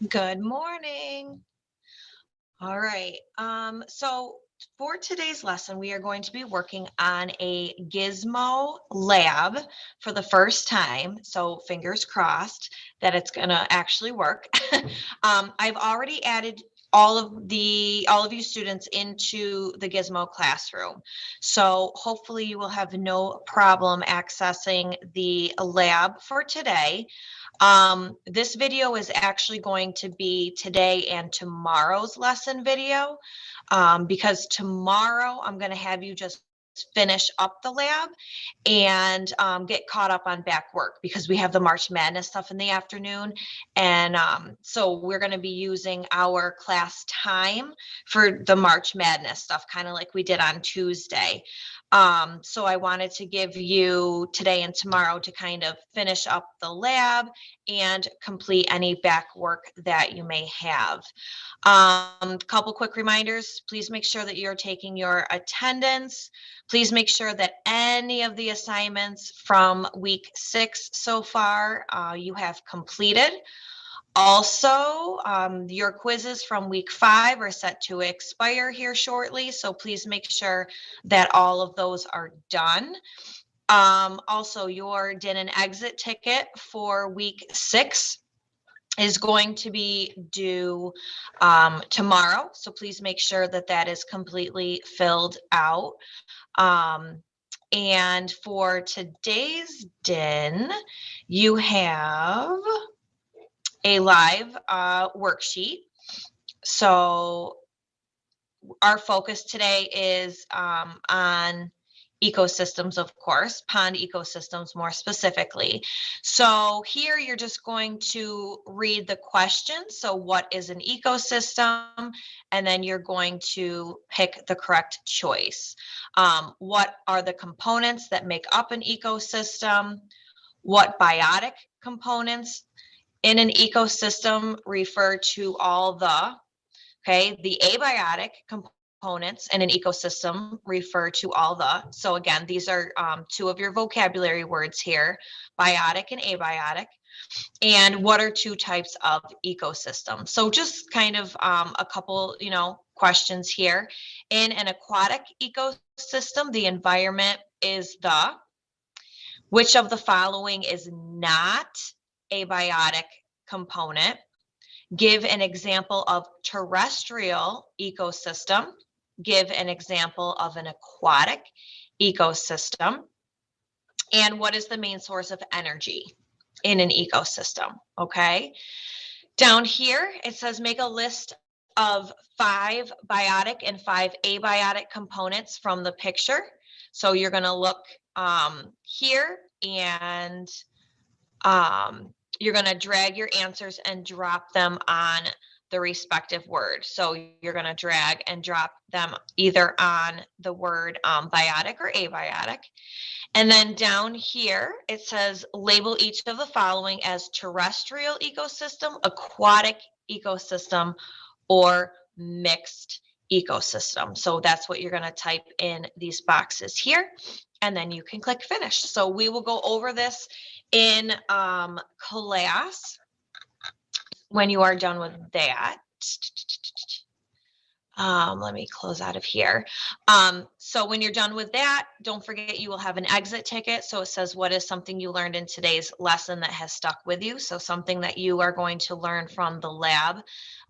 Good morning. All right. So for today's lesson, we are going to be working on a gizmo lab for the first time. So fingers crossed that it's going to actually work. I've already added all of you students into the gizmo classroom. So hopefully you will have no problem accessing the lab for today. This video is actually going to be today and tomorrow's lesson video, because tomorrow I'm going to have you just finish up the lab and get caught up on back work because we have the March Madness stuff in the afternoon. And so we're going to be using our class time for the March Madness stuff, kind of like we did on Tuesday. So I wanted to give you today and tomorrow to kind of finish up the lab and complete any back work that you may have. Couple quick reminders. Please make sure that you're taking your attendance. Please make sure that any of the assignments from week 6 so far you have completed. Also, your quizzes from week 5 are set to expire here shortly, so please make sure that all of those are done. Also, your din and exit ticket for week 6 is going to be due tomorrow. So please make sure that that is completely filled out. And for today's din, you have a live worksheet. So our focus today is on ecosystems, of course, pond ecosystems more specifically. So here you're just going to read the question. So what is an ecosystem? And then you're going to pick the correct choice. What are the components that make up an ecosystem? What biotic components in an ecosystem refer to all the abiotic components in an ecosystem refer to all so again, these are two of your vocabulary words here, biotic and abiotic. And what are two types of ecosystems? So just kind of a couple, questions here. In an aquatic ecosystem, the environment is which of the following is not a biotic component? Give an example of terrestrial ecosystem. Give an example of an aquatic ecosystem. And what is the main source of energy in an ecosystem? Okay. Down here, it says make a list of 5 biotic and 5 abiotic components from the picture. So you're going to look here and you're going to drag your answers and drop them on the respective word. So you're going to drag and drop them either on the word biotic or abiotic. And then down here, it says label each of the following as terrestrial ecosystem, aquatic ecosystem, or mixed ecosystem. So that's what you're going to type in these boxes here, and then you can click finish. So we will go over this in class when you are done with that. Let me close out of here. So when you're done with that, don't forget you will have an exit ticket. So it says, what is something you learned in today's lesson that has stuck with you? So something that you are going to learn from the lab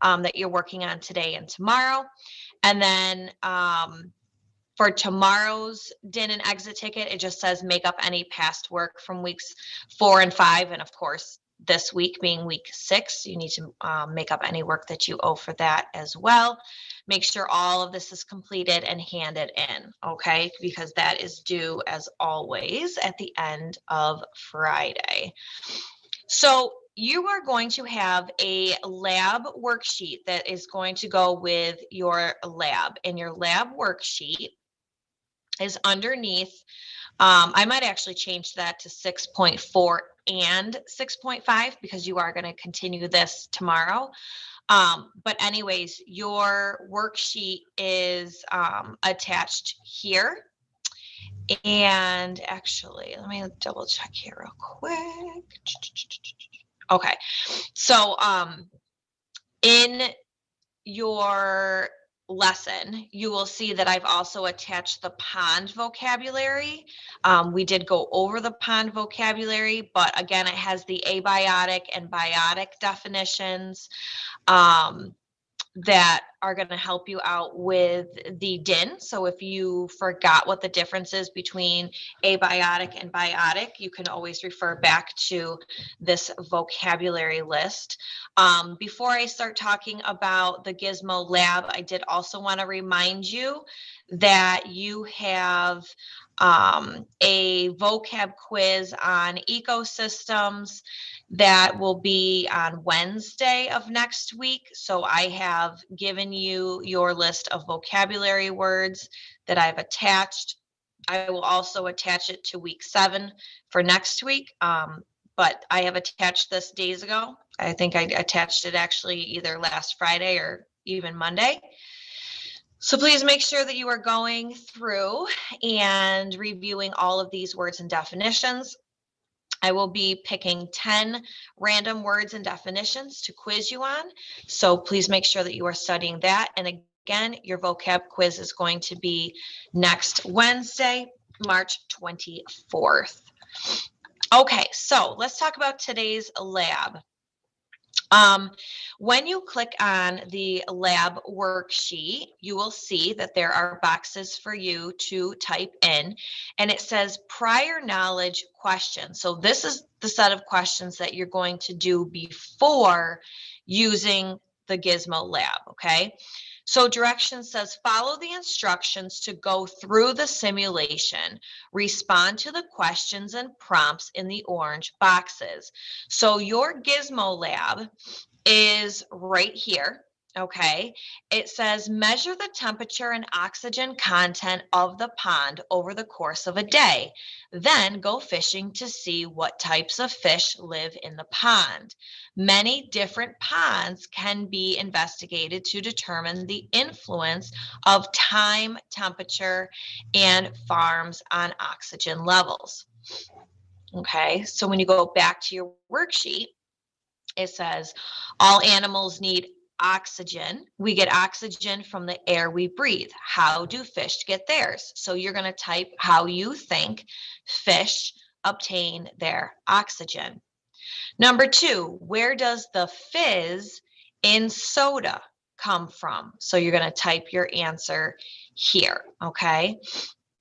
that you're working on today and tomorrow. And then for tomorrow's din and exit ticket, it just says make up any past work from weeks 4 and 5. And of course, this week being week 6, you need to make up any work that you owe for that as well. Make sure all of this is completed and handed in, okay? Because that is due, as always, at the end of Friday. So you are going to have a lab worksheet that is going to go with your lab. And your lab worksheet is underneath. I might actually change that to 6.4 and 6.5 because you are going to continue this tomorrow. But anyways, your worksheet is attached here. And actually, let me double check here real quick. Okay, so In your lesson, you will see that I've also attached the pond vocabulary. We did go over the pond vocabulary, but again, it has the abiotic and biotic definitions. That are going to help you out with the DIN. So if you forgot what the difference is between abiotic and biotic, you can always refer back to this vocabulary list. Before I start talking about the Gizmo Lab, I did also want to remind you that you have a vocab quiz on ecosystems that will be on Wednesday of next week. So I have given you your list of vocabulary words that I've attached. I will also attach it to week 7 for next week. But I have attached this days ago. I think I attached it actually either last Friday or even Monday. So please make sure that you are going through and reviewing all of these words and definitions. I will be picking 10 random words and definitions to quiz you on. So please make sure that you are studying that. And again, your vocab quiz is going to be next Wednesday, March 24th. Okay, so let's talk about today's lab. When you click on the lab worksheet, you will see that there are boxes for you to type in, and it says prior knowledge questions. So this is the set of questions that you're going to do before using the Gizmo Lab, okay? So directions says follow the instructions to go through the simulation, respond to the questions and prompts in the orange boxes. So your Gizmo Lab is right here, okay? It says measure the temperature and oxygen content of the pond over the course of a day. Then go fishing to see what types of fish live in the pond. Many different ponds can be investigated to determine the influence of time, temperature, and farms on oxygen levels. Okay, so when you go back to your worksheet, it says all animals need oxygen. We get oxygen from the air we breathe. How do fish get theirs? So you're going to type how you think fish obtain their oxygen. Number 2, where does the fizz in soda come from? So you're going to type your answer here, okay?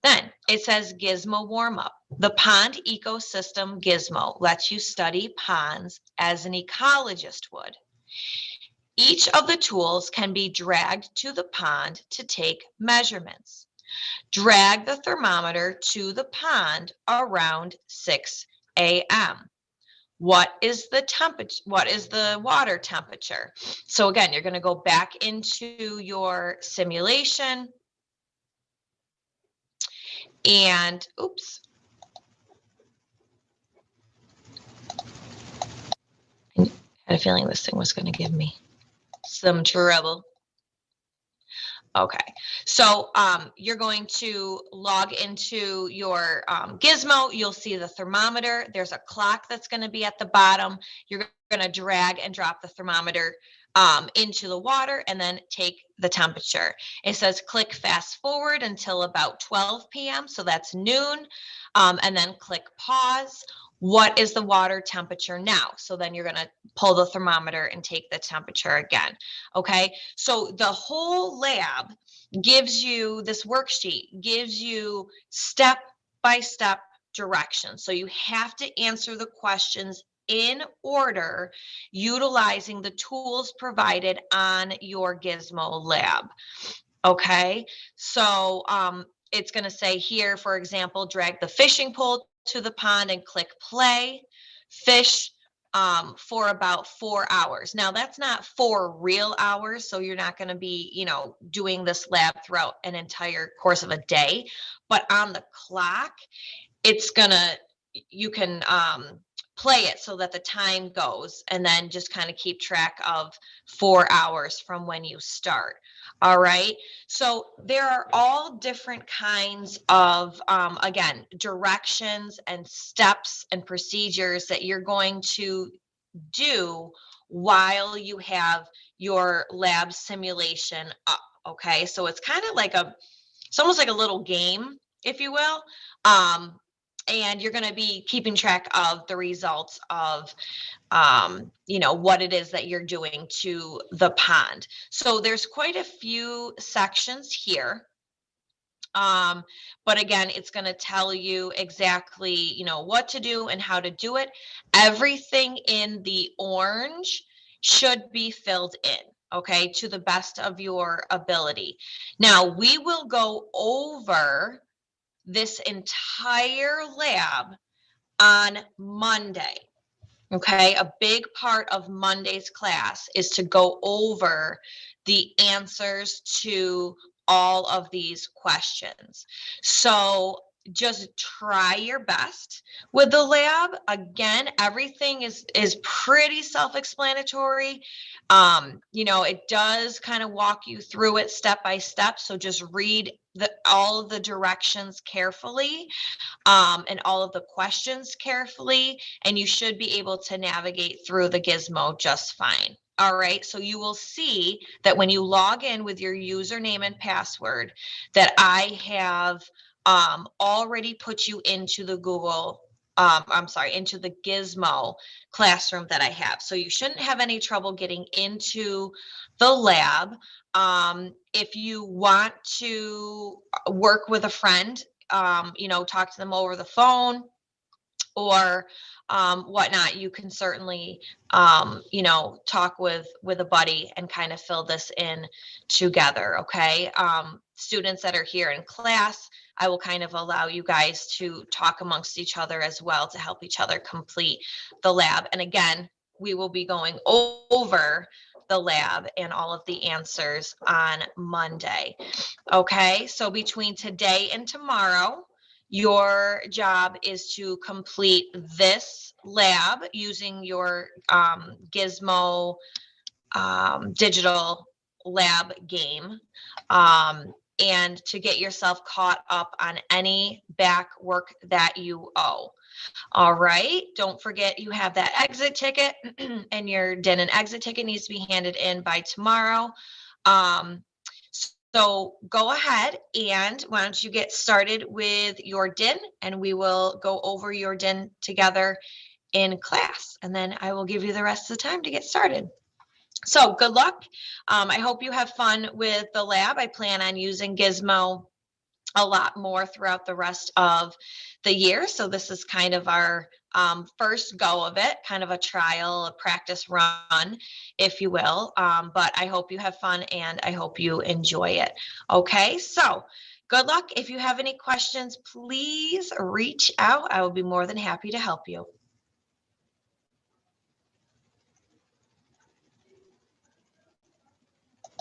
Then it says Gizmo warm up. The pond ecosystem Gizmo lets you study ponds as an ecologist would. Each of the tools can be dragged to the pond to take measurements. Drag the thermometer to the pond around 6 a.m. What is the temperature? What is the water temperature? So again, you're going to go back into your simulation. And oops. I had a feeling this thing was going to give me some trouble. Okay, so you're going to log into your Gizmo. You'll see the thermometer. There's a clock that's going to be at the bottom. You're going to drag and drop the thermometer into the water and then take the temperature. It says click fast forward until about 12 p.m. So that's noon, and then click pause. What is the water temperature now? So then you're going to pull the thermometer and take the temperature again. Okay, so the whole lab gives you, this worksheet gives you step-by-step directions. So you have to answer the questions in order, utilizing the tools provided on your Gizmo Lab. Okay, so it's going to say here, for example, drag the fishing pole to the pond and click play. Fish for about 4 hours. Now that's not 4 real hours, so you're not going to be, doing this lab throughout an entire course of a day. But on the clock, it's gonna, you can play it so that the time goes, and then just kind of keep track of 4 hours from when you start. All right, so there are all different kinds of, again, directions and steps and procedures that you're going to do while you have your lab simulation up. Okay, so it's kind of like it's almost like a little game, if you will. And you're going to be keeping track of the results of what it is that you're doing to the pond. So there's quite a few sections here. But again, it's going to tell you exactly, what to do and how to do it. Everything in the orange should be filled in, okay, to the best of your ability. Now, we will go over this entire lab on Monday. Okay, a big part of Monday's class is to go over the answers to all of these questions. So just try your best with the lab. Again, everything is pretty self-explanatory. It does kind of walk you through it step by step. So just read all of the directions carefully, and all of the questions carefully, and you should be able to navigate through the gizmo just fine. All right, so you will see that when you log in with your username and password, that I have already put you into the into the Gizmo classroom that I have. So you shouldn't have any trouble getting into the lab. If you want to work with a friend, talk to them over the phone or whatnot, you can certainly, talk with a buddy and kind of fill this in together. Okay. Students that are here in class, I will kind of allow you guys to talk amongst each other as well to help each other complete the lab. And again, we will be going over the lab and all of the answers on Monday. Okay, so between today and tomorrow, your job is to complete this lab using your Gizmo digital lab game, and to get yourself caught up on any back work that you owe. All right, don't forget you have that exit ticket and your DIN and exit ticket needs to be handed in by tomorrow. So go ahead and why don't you get started with your DIN, and we will go over your DIN together in class, and then I will give you the rest of the time to get started. So good luck. I hope you have fun with the lab. I plan on using Gizmo a lot more throughout the rest of the year. So this is kind of our first go of it, kind of a trial, a practice run, if you will. But I hope you have fun and I hope you enjoy it. Okay, so good luck. If you have any questions, please reach out. I will be more than happy to help you.